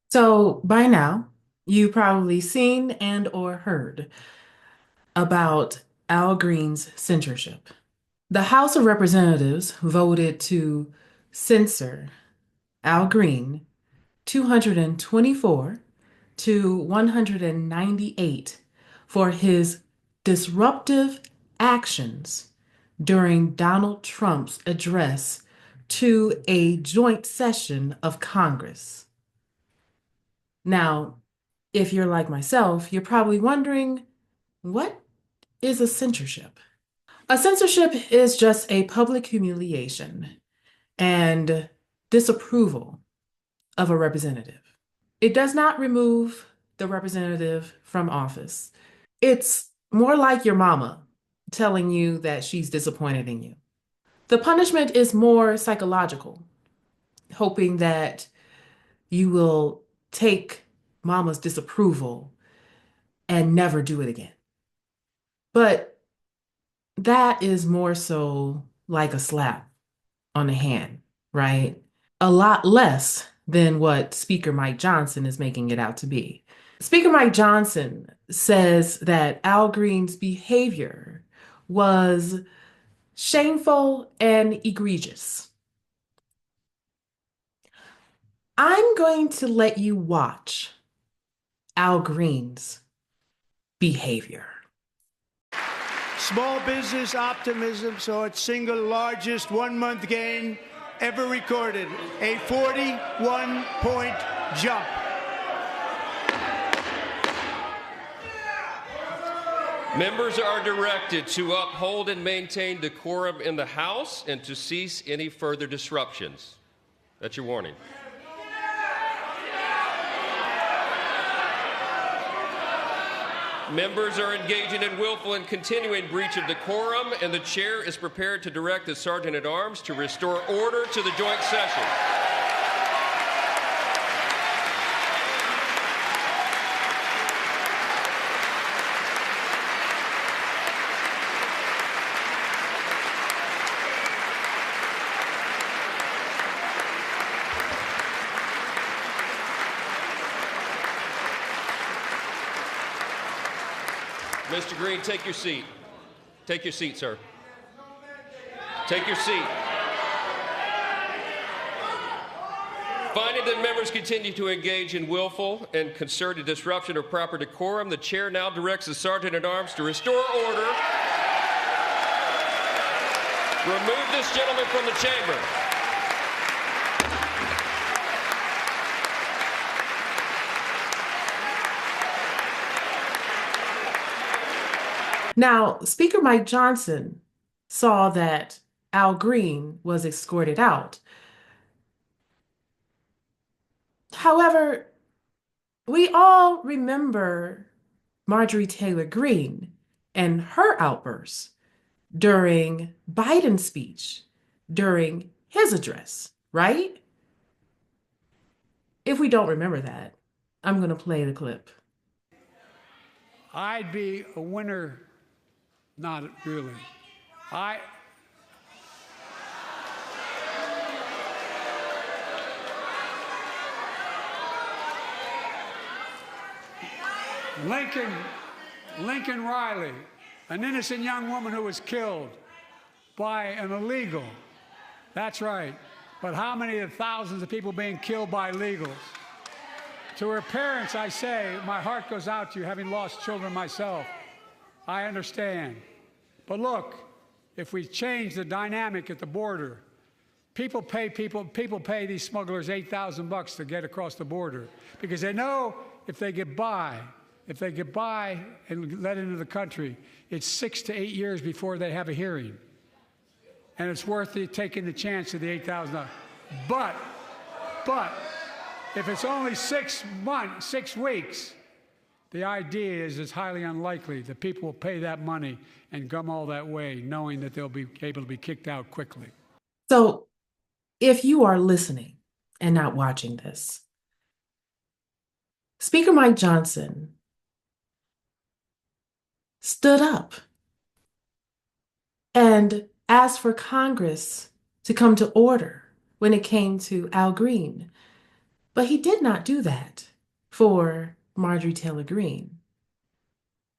So by now, you've probably seen and or heard about Al Green's censorship. The House of Representatives voted to censor Al Green 224 to 198 for his disruptive actions during Donald Trump's address to a joint session of Congress. Now, if you're like myself, you're probably wondering, what is a censorship? A censorship is just a public humiliation and disapproval of a representative. It does not remove the representative from office. It's more like your mama telling you that she's disappointed in you. The punishment is more psychological, hoping that you will take mama's disapproval and never do it again. But that is more so like a slap on the hand, right? A lot less than what Speaker Mike Johnson is making it out to be. Speaker Mike Johnson says that Al Green's behavior was shameful and egregious. I'm going to let you watch Al Green's behavior. Small business optimism saw its single largest one-month gain ever recorded, a 41-point jump. Members are directed to uphold and maintain decorum in the House and to cease any further disruptions. That's your warning. Members are engaging in willful and continuing breach of decorum, and the chair is prepared to direct the Sergeant-at-Arms to restore order to the joint session. Mr. Green, take your seat. Take your seat, sir. Take your seat. Finding that members continue to engage in willful and concerted disruption of proper decorum, the chair now directs the Sergeant-at-Arms to restore order. Remove this gentleman from the chamber. Now, Speaker Mike Johnson saw that Al Green was escorted out. However, we all remember Marjorie Taylor Greene and her outbursts during Biden's speech, during his address, right? If we don't remember that, I'm going to play the clip. I'd be a winner. Not really. Lincoln Riley, an innocent young woman who was killed by an illegal. That's right. But how many of thousands of people being killed by illegals? To her parents, I say, my heart goes out to you, having lost children myself. I understand. But look, if we change the dynamic at the border, people pay these smugglers $8,000 to get across the border because they know if they get by and let into the country, it's 6 to 8 years before they have a hearing. And it's worth it taking the chance of the $8,000. But if it's only 6 weeks, the idea is it's highly unlikely that people will pay that money and come all that way, knowing that they'll be able to be kicked out quickly. So if you are listening and not watching this, Speaker Mike Johnson stood up and asked for Congress to come to order when it came to Al Green. But he did not do that for Marjorie Taylor Greene.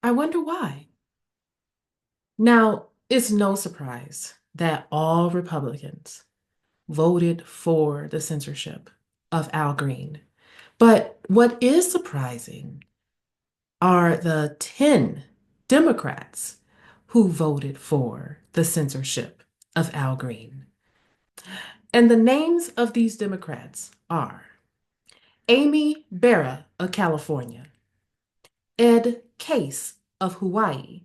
I wonder why. Now, it's no surprise that all Republicans voted for the censorship of Al Green. But what is surprising are the 10 Democrats who voted for the censorship of Al Green. And the names of these Democrats are Amy Barra of California, Ed Case of Hawaii,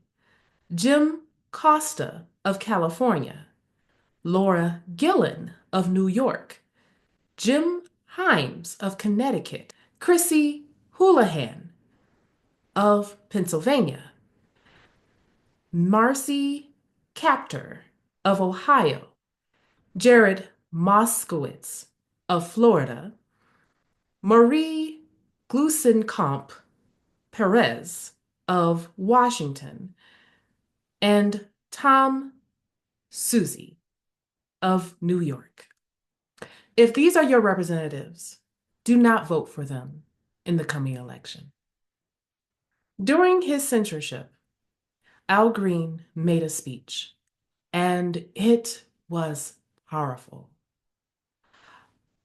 Jim Costa of California, Laura Gillen of New York, Jim Himes of Connecticut, Chrissy Houlihan of Pennsylvania, Marcy Kaptur of Ohio, Jared Moskowitz of Florida, Marie Gluesenkamp Perez of Washington, and Tom Suozzi of New York. If these are your representatives, do not vote for them in the coming election. During his censorship, Al Green made a speech, and it was powerful.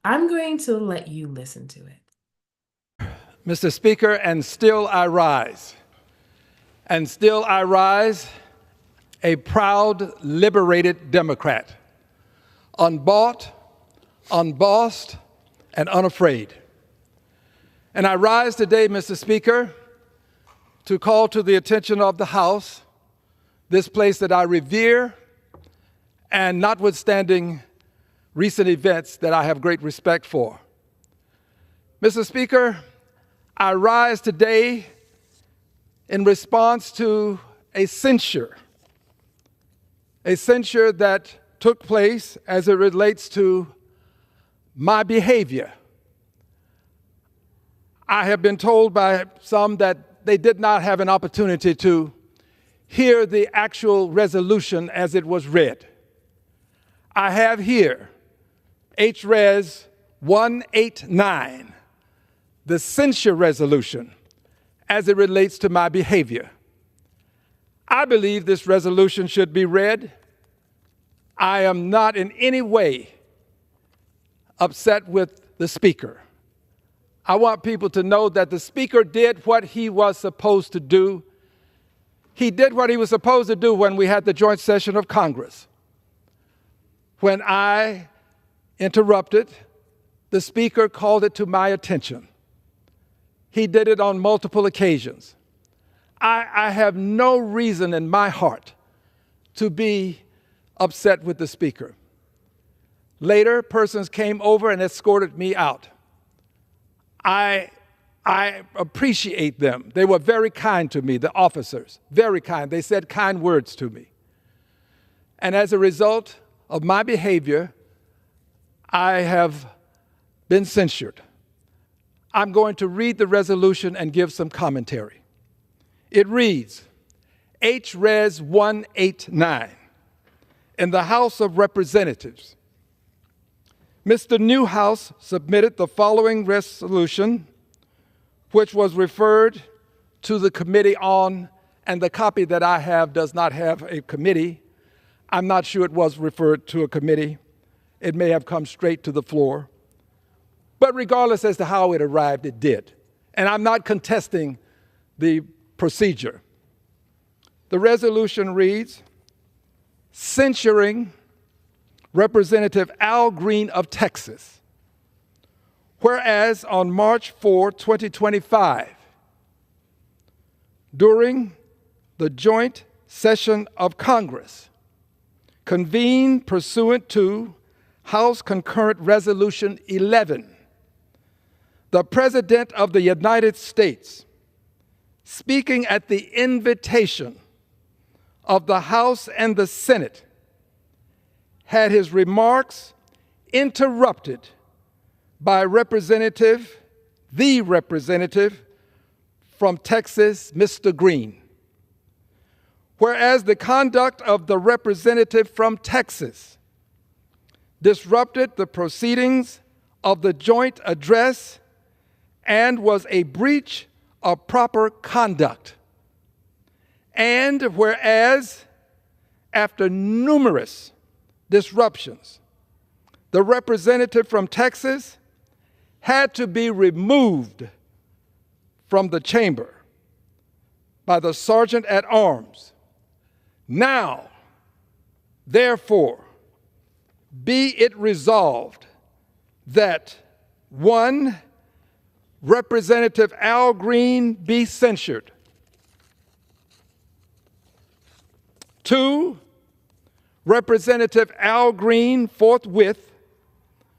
I'm going to let you listen to it. Mr. Speaker, and still I rise. And still I rise, a proud, liberated Democrat, unbought, unbossed, and unafraid. And I rise today, Mr. Speaker, to call to the attention of the House this place that I revere, and notwithstanding recent events that I have great respect for. Mr. Speaker, I rise today in response to a censure that took place as it relates to my behavior. I have been told by some that they did not have an opportunity to hear the actual resolution as it was read. I have here HRES 189, the censure resolution as it relates to my behavior. I believe this resolution should be read. I am not in any way upset with the Speaker. I want people to know that the Speaker did what he was supposed to do. He did what he was supposed to do when we had the joint session of Congress. When I interrupted, the Speaker called it to my attention. He did it on multiple occasions. I have no reason in my heart to be upset with the Speaker. Later, persons came over and escorted me out. I appreciate them. They were very kind to me, the officers, very kind. They said kind words to me. And as a result of my behavior, I have been censured. I'm going to read the resolution and give some commentary. It reads, HRES 189, in the House of Representatives, Mr. Newhouse submitted the following resolution, which was referred to the committee on, and the copy that I have does not have a committee. I'm not sure it was referred to a committee. It may have come straight to the floor. But regardless as to how it arrived, it did. And I'm not contesting the procedure. The resolution reads, censuring Representative Al Green of Texas. Whereas on March 4, 2025, during the joint session of Congress, convened pursuant to House Concurrent Resolution 11, the President of the United States, speaking at the invitation of the House and the Senate, had his remarks interrupted by the representative from Texas, Mr. Green. Whereas the conduct of the representative from Texas disrupted the proceedings of the joint address and was a breach of proper conduct. And whereas, after numerous disruptions, the representative from Texas had to be removed from the chamber by the sergeant at arms. Now, therefore, be it resolved that 1, Representative Al Green be censured. 2, Representative Al Green forthwith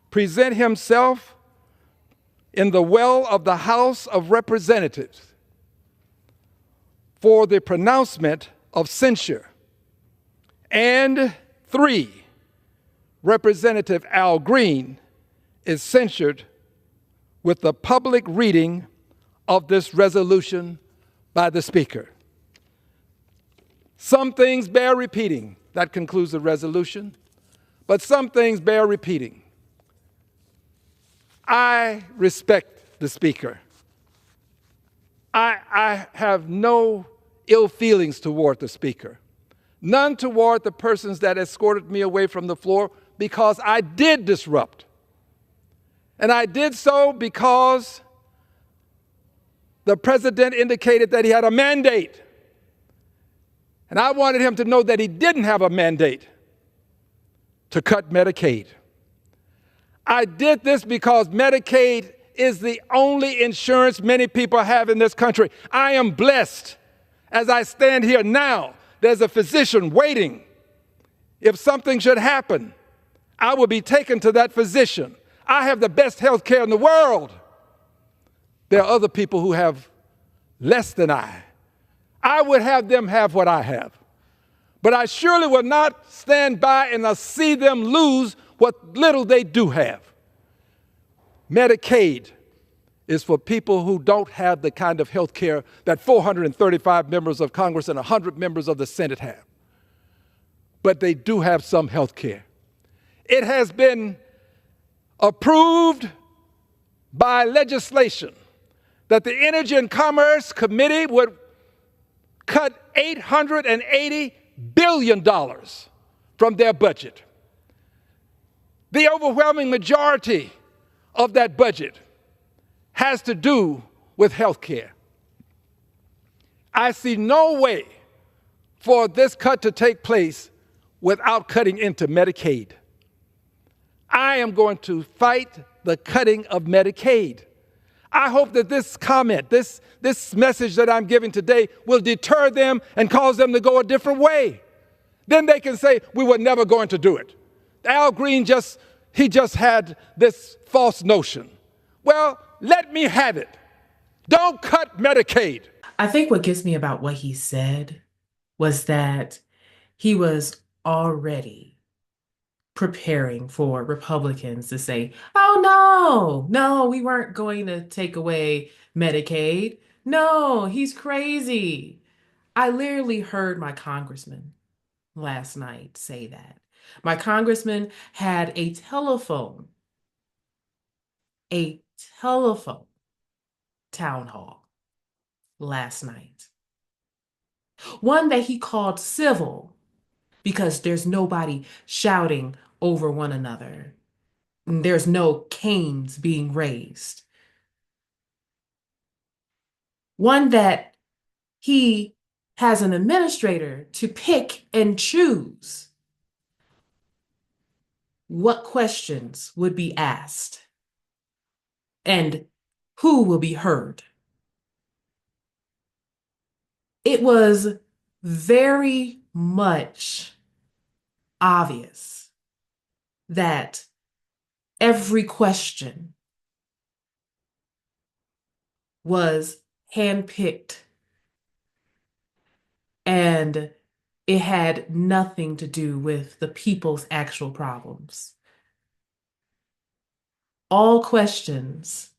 present himself in the well of the House of Representatives for the pronouncement of censure. And 3, Representative Al Green is censured with the public reading of this resolution by the Speaker. Some things bear repeating. That concludes the resolution. But some things bear repeating. I respect the Speaker. I have no ill feelings toward the Speaker. None toward the persons that escorted me away from the floor, because I did disrupt. And I did so because the president indicated that he had a mandate. And I wanted him to know that he didn't have a mandate to cut Medicaid. I did this because Medicaid is the only insurance many people have in this country. I am blessed. As I stand here now, there's a physician waiting. If something should happen, I will be taken to that physician. I have the best health care in the world. There are other people who have less than I. I would have them have what I have. But I surely will not stand by and see them lose what little they do have. Medicaid is for people who don't have the kind of health care that 435 members of Congress and 100 members of the Senate have. But they do have some health care. It has been approved by legislation that the Energy and Commerce Committee would cut $880 billion from their budget. The overwhelming majority of that budget has to do with health care. I see no way for this cut to take place without cutting into Medicaid. I am going to fight the cutting of Medicaid. I hope that this comment, this message that I'm giving today will deter them and cause them to go a different way. Then they can say, we were never going to do it. Al Green just had this false notion. Well, let me have it. Don't cut Medicaid. I think what gets me about what he said was that he was already preparing for Republicans to say, oh, no, we weren't going to take away Medicaid. No, he's crazy. I literally heard my congressman last night say that. My congressman had a telephone town hall last night. One that he called civil because there's nobody shouting over one another. There's no canes being raised. One that he has an administrator to pick and choose what questions would be asked and who will be heard. It was very much obvious that every question was handpicked and it had nothing to do with the people's actual problems. All questions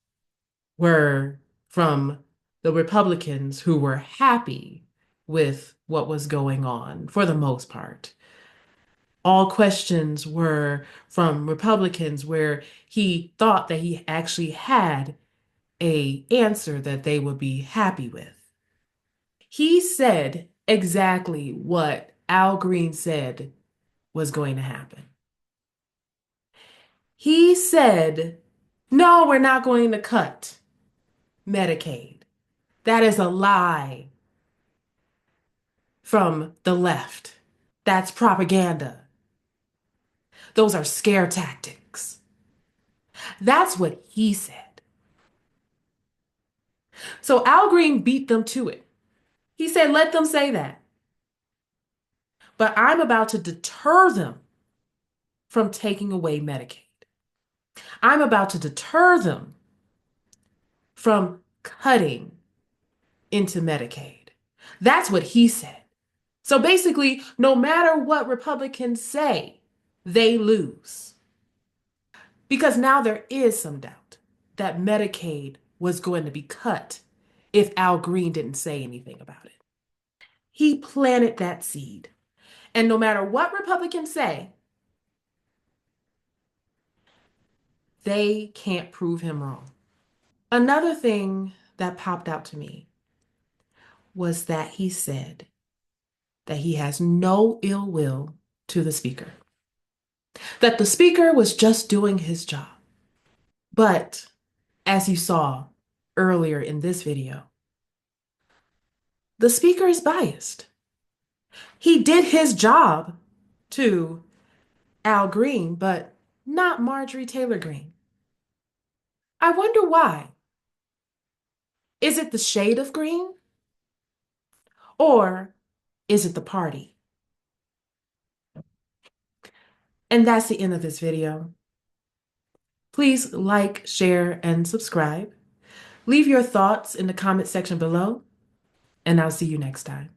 were from the Republicans who were happy with what was going on for the most part. All questions were from Republicans where he thought that he actually had a answer that they would be happy with. He said exactly what Al Green said was going to happen. He said, no, we're not going to cut Medicaid. That is a lie from the left. That's propaganda. Those are scare tactics. That's what he said. So Al Green beat them to it. He said, let them say that. But I'm about to deter them from taking away Medicaid. I'm about to deter them from cutting into Medicaid. That's what he said. So basically, no matter what Republicans say, they lose. Because now there is some doubt that Medicaid was going to be cut if Al Green didn't say anything about it. He planted that seed. And no matter what Republicans say, they can't prove him wrong. Another thing that popped out to me was that he said that he has no ill will to the speaker, that the speaker was just doing his job. But as you saw earlier in this video, the speaker is biased. He did his job to Al Green, but not Marjorie Taylor Greene. I wonder why. Is it the shade of green? Or is it the party? And that's the end of this video. Please like, share, and subscribe. Leave your thoughts in the comment section below, and I'll see you next time.